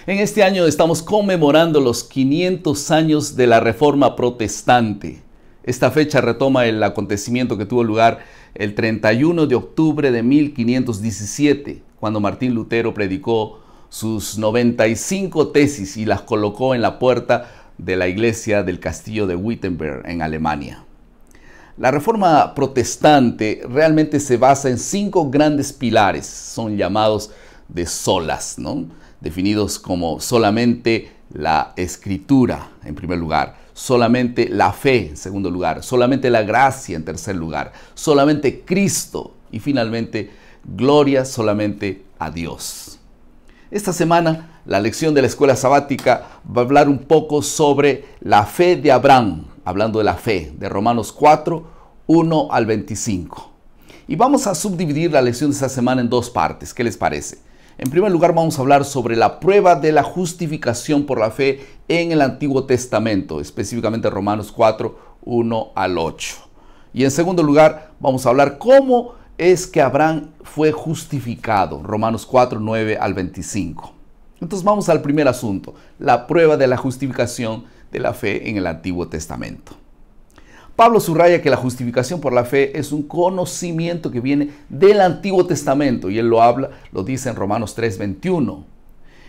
En este año estamos conmemorando los 500 años de la Reforma Protestante. Esta fecha retoma el acontecimiento que tuvo lugar el 31 de octubre de 1517, cuando Martín Lutero predicó sus 95 tesis y las colocó en la puerta de la iglesia del castillo de Wittenberg en Alemania. La Reforma Protestante realmente se basa en 5 grandes pilares, son llamados de solas, ¿no? Definidos como solamente la Escritura, en primer lugar, solamente la fe, en segundo lugar, solamente la gracia, en tercer lugar, solamente Cristo y finalmente gloria solamente a Dios. Esta semana la lección de la escuela sabática va a hablar un poco sobre la fe de Abraham, hablando de la fe, de Romanos 4, 1 al 25. Y vamos a subdividir la lección de esta semana en 2 partes. ¿Qué les parece? En primer lugar, vamos a hablar sobre la prueba de la justificación por la fe en el Antiguo Testamento, específicamente Romanos 4, 1 al 8. Y en segundo lugar, vamos a hablar cómo es que Abraham fue justificado, Romanos 4, 9 al 25. Entonces vamos al primer asunto, la prueba de la justificación de la fe en el Antiguo Testamento. Pablo subraya que la justificación por la fe es un conocimiento que viene del Antiguo Testamento y él lo dice en Romanos 3, 21.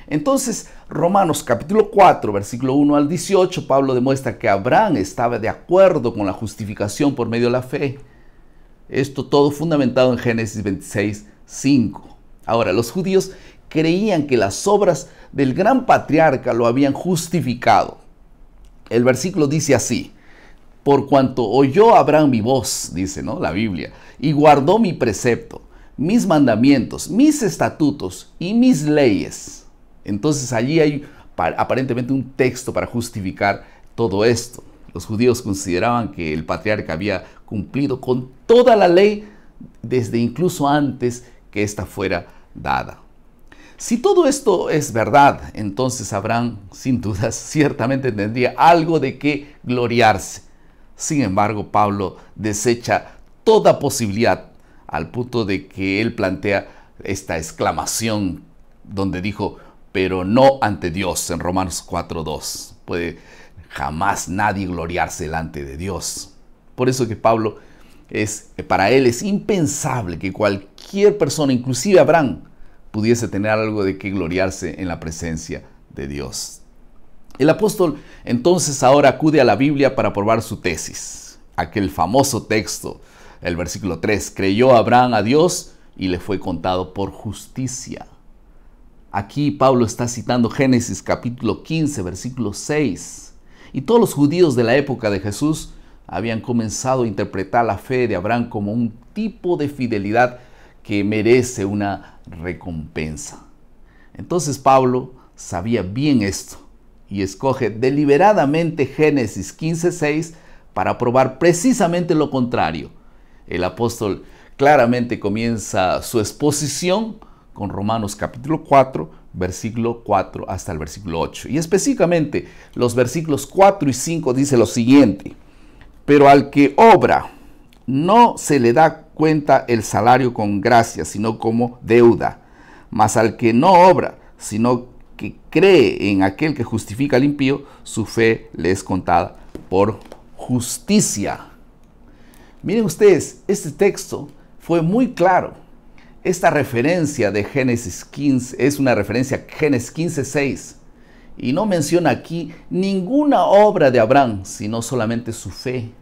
Entonces, Romanos capítulo 4, versículo 1 al 18, Pablo demuestra que Abraham estaba de acuerdo con la justificación por medio de la fe. Esto todo fundamentado en Génesis 26, 5. Ahora, los judíos creían que las obras del gran patriarca lo habían justificado. El versículo dice así: por cuanto oyó Abraham mi voz, dice, ¿no?, la Biblia, y guardó mi precepto, mis mandamientos, mis estatutos y mis leyes. Entonces allí hay aparentemente un texto para justificar todo esto. Los judíos consideraban que el patriarca había cumplido con toda la ley desde incluso antes que ésta fuera dada. Si todo esto es verdad, entonces Abraham, sin dudas, ciertamente tendría algo de qué gloriarse. Sin embargo, Pablo desecha toda posibilidad al punto de que él plantea esta exclamación donde dijo, pero no ante Dios, en Romanos 4:2. Puede jamás nadie gloriarse delante de Dios. Por eso que Pablo para él es impensable que cualquier persona, inclusive Abraham, pudiese tener algo de qué gloriarse en la presencia de Dios. El apóstol entonces ahora acude a la Biblia para probar su tesis. Aquel famoso texto, el versículo 3, creyó Abraham a Dios y le fue contado por justicia. Aquí Pablo está citando Génesis capítulo 15, versículo 6. Y todos los judíos de la época de Jesús habían comenzado a interpretar la fe de Abraham como un tipo de fidelidad que merece una recompensa. Entonces Pablo sabía bien esto y escoge deliberadamente Génesis 15:6 para probar precisamente lo contrario. El apóstol claramente comienza su exposición con Romanos capítulo 4, versículo 4 hasta el versículo 8. Y específicamente los versículos 4 y 5 dice lo siguiente: pero al que obra no se le da cuenta el salario con gracia, sino como deuda. Mas al que no obra, sino que cree en aquel que justifica al impío, su fe le es contada por justicia. Miren ustedes, este texto fue muy claro. Esta referencia de Génesis 15 es una referencia a Génesis 15:6 y no menciona aquí ninguna obra de Abraham, sino solamente su fe.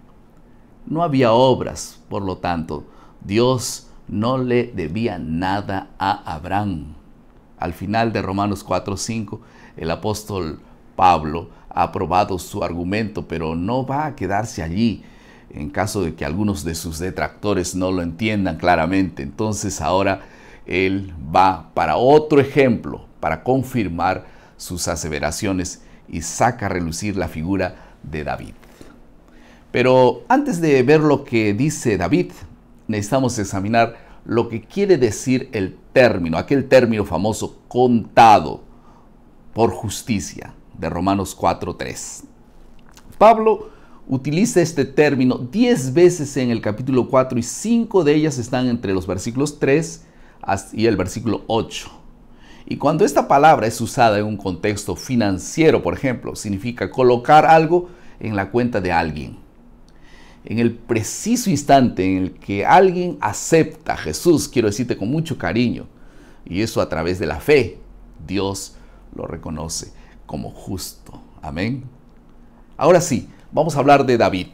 No había obras, por lo tanto, Dios no le debía nada a Abraham. Al final de Romanos 4:5, el apóstol Pablo ha aprobado su argumento, pero no va a quedarse allí en caso de que algunos de sus detractores no lo entiendan claramente. Entonces ahora él va para otro ejemplo, para confirmar sus aseveraciones y saca a relucir la figura de David. Pero antes de ver lo que dice David, necesitamos examinar lo que quiere decir el término, aquel término famoso, contado por justicia, de Romanos 4:3. Pablo utiliza este término 10 veces en el capítulo 4 y 5 de ellas están entre los versículos 3 y el versículo 8. Y cuando esta palabra es usada en un contexto financiero, por ejemplo, significa colocar algo en la cuenta de alguien. En el preciso instante en el que alguien acepta a Jesús, quiero decirte con mucho cariño, y eso a través de la fe, Dios lo reconoce como justo. Amén. Ahora sí, vamos a hablar de David.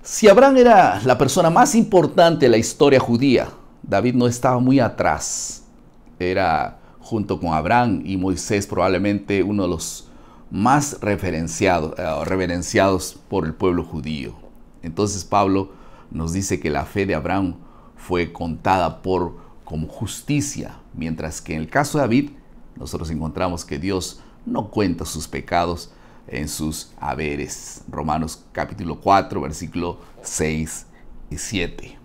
Si Abraham era la persona más importante de la historia judía, David no estaba muy atrás. Era, junto con Abraham y Moisés, probablemente uno de los más reverenciados por el pueblo judío. Entonces Pablo nos dice que la fe de Abraham fue contada como justicia, mientras que en el caso de David, nosotros encontramos que Dios no cuenta sus pecados en sus haberes. Romanos capítulo 4, versículo 6 y 7.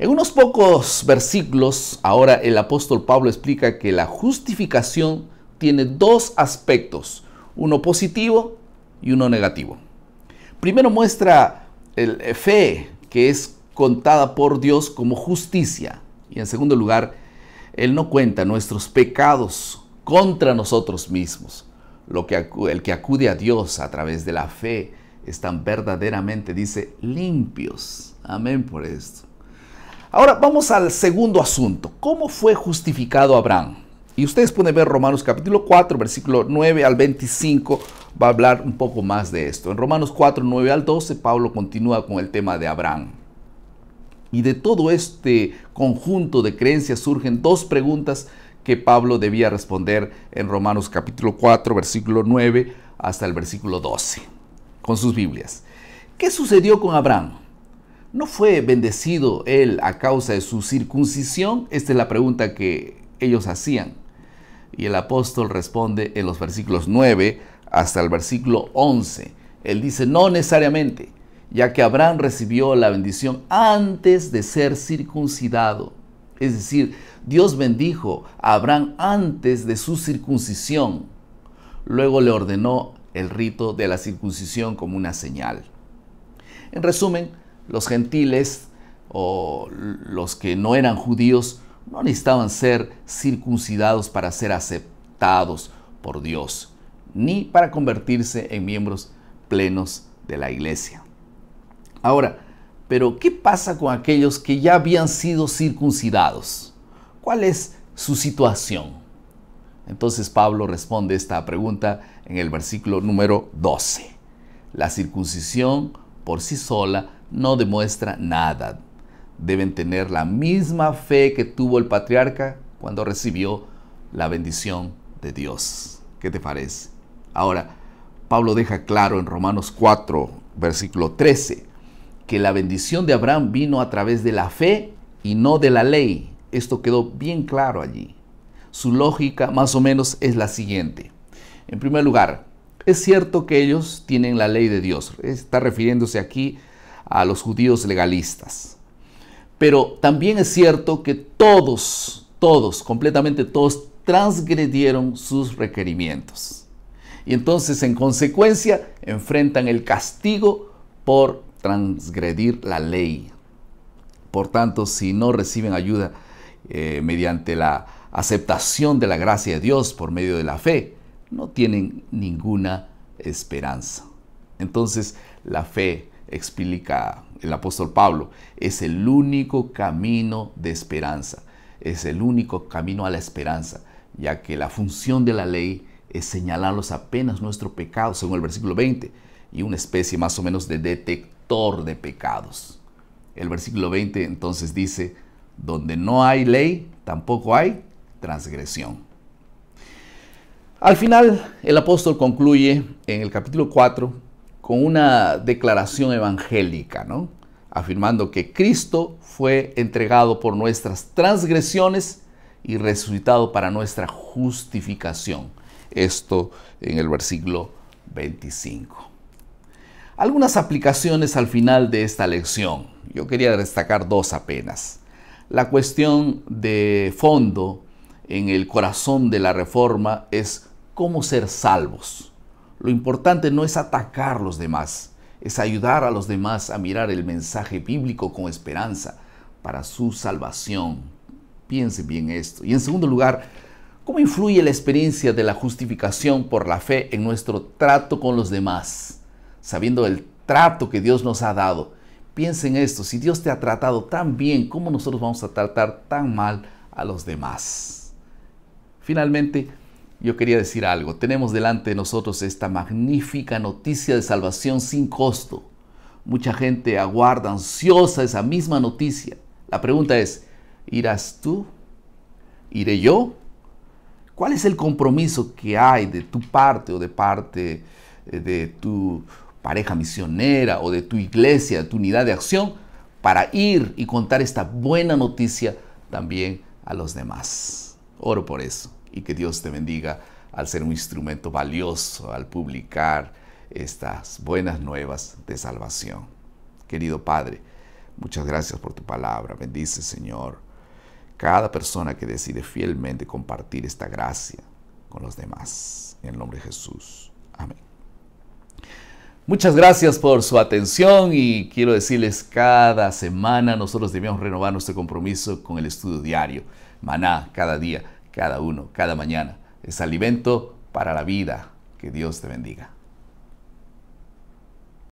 En unos pocos versículos, ahora el apóstol Pablo explica que la justificación tiene dos aspectos, uno positivo y uno negativo. Primero muestra fe, que es contada por Dios como justicia. Y en segundo lugar, Él no cuenta nuestros pecados contra nosotros mismos. El que acude a Dios a través de la fe están verdaderamente, dice, limpios. Amén por esto. Ahora vamos al segundo asunto. ¿Cómo fue justificado Abraham? Y ustedes pueden ver Romanos capítulo 4, versículo 9 al 25, va a hablar un poco más de esto. En Romanos 4, 9 al 12, Pablo continúa con el tema de Abraham. Y de todo este conjunto de creencias surgen dos preguntas que Pablo debía responder en Romanos capítulo 4, versículo 9 hasta el versículo 12, con sus Biblias. ¿Qué sucedió con Abraham? ¿No fue bendecido él a causa de su circuncisión? Esta es la pregunta que ellos hacían. Y el apóstol responde en los versículos 9 hasta el versículo 11. Él dice, no necesariamente, ya que Abraham recibió la bendición antes de ser circuncidado. Es decir, Dios bendijo a Abraham antes de su circuncisión. Luego le ordenó el rito de la circuncisión como una señal. En resumen, los gentiles o los que no eran judíos no necesitaban ser circuncidados para ser aceptados por Dios, ni para convertirse en miembros plenos de la iglesia. Ahora, ¿pero qué pasa con aquellos que ya habían sido circuncidados? ¿Cuál es su situación? Entonces Pablo responde esta pregunta en el versículo número 12. La circuncisión por sí sola no demuestra nada. Deben tener la misma fe que tuvo el patriarca cuando recibió la bendición de Dios. ¿Qué te parece? Ahora, Pablo deja claro en Romanos 4, versículo 13, que la bendición de Abraham vino a través de la fe y no de la ley. Esto quedó bien claro allí. Su lógica más o menos es la siguiente. En primer lugar, es cierto que ellos tienen la ley de Dios. Está refiriéndose aquí a los judíos legalistas. Pero también es cierto que todos, completamente todos, transgredieron sus requerimientos. Y entonces, en consecuencia, enfrentan el castigo por transgredir la ley. Por tanto, si no reciben ayuda mediante la aceptación de la gracia de Dios por medio de la fe, no tienen ninguna esperanza. Entonces, la fe, explica el apóstol Pablo, es el único camino de esperanza. Es el único camino a la esperanza, ya que la función de la ley es señalarlos apenas nuestro pecado, según el versículo 20, y una especie más o menos de detector de pecados. El versículo 20 entonces dice, donde no hay ley, tampoco hay transgresión. Al final, el apóstol concluye en el capítulo 4 con una declaración evangélica, ¿no? Afirmando que Cristo fue entregado por nuestras transgresiones y resucitado para nuestra justificación. Esto en el versículo 25. Algunas aplicaciones al final de esta lección. Yo quería destacar dos apenas. La cuestión de fondo en el corazón de la reforma es cómo ser salvos. Lo importante no es atacar a los demás, es ayudar a los demás a mirar el mensaje bíblico con esperanza para su salvación. Piense bien esto. Y en segundo lugar, ¿Cómo influye la experiencia de la justificación por la fe en nuestro trato con los demás? Sabiendo el trato que Dios nos ha dado. Piensa en esto, si Dios te ha tratado tan bien, ¿cómo nosotros vamos a tratar tan mal a los demás? Finalmente, yo quería decir algo. Tenemos delante de nosotros esta magnífica noticia de salvación sin costo. Mucha gente aguarda ansiosa esa misma noticia. La pregunta es, ¿irás tú? ¿Iré yo? ¿Cuál es el compromiso que hay de tu parte o de parte de tu pareja misionera o de tu iglesia, de tu unidad de acción, para ir y contar esta buena noticia también a los demás? Oro por eso y que Dios te bendiga al ser un instrumento valioso, al publicar estas buenas nuevas de salvación. Querido Padre, muchas gracias por tu palabra. Bendice, Señor, cada persona que decide fielmente compartir esta gracia con los demás. En el nombre de Jesús. Amén. Muchas gracias por su atención y quiero decirles, cada semana nosotros debemos renovar nuestro compromiso con el estudio diario. Maná, cada día, cada uno, cada mañana. Es alimento para la vida. Que Dios te bendiga.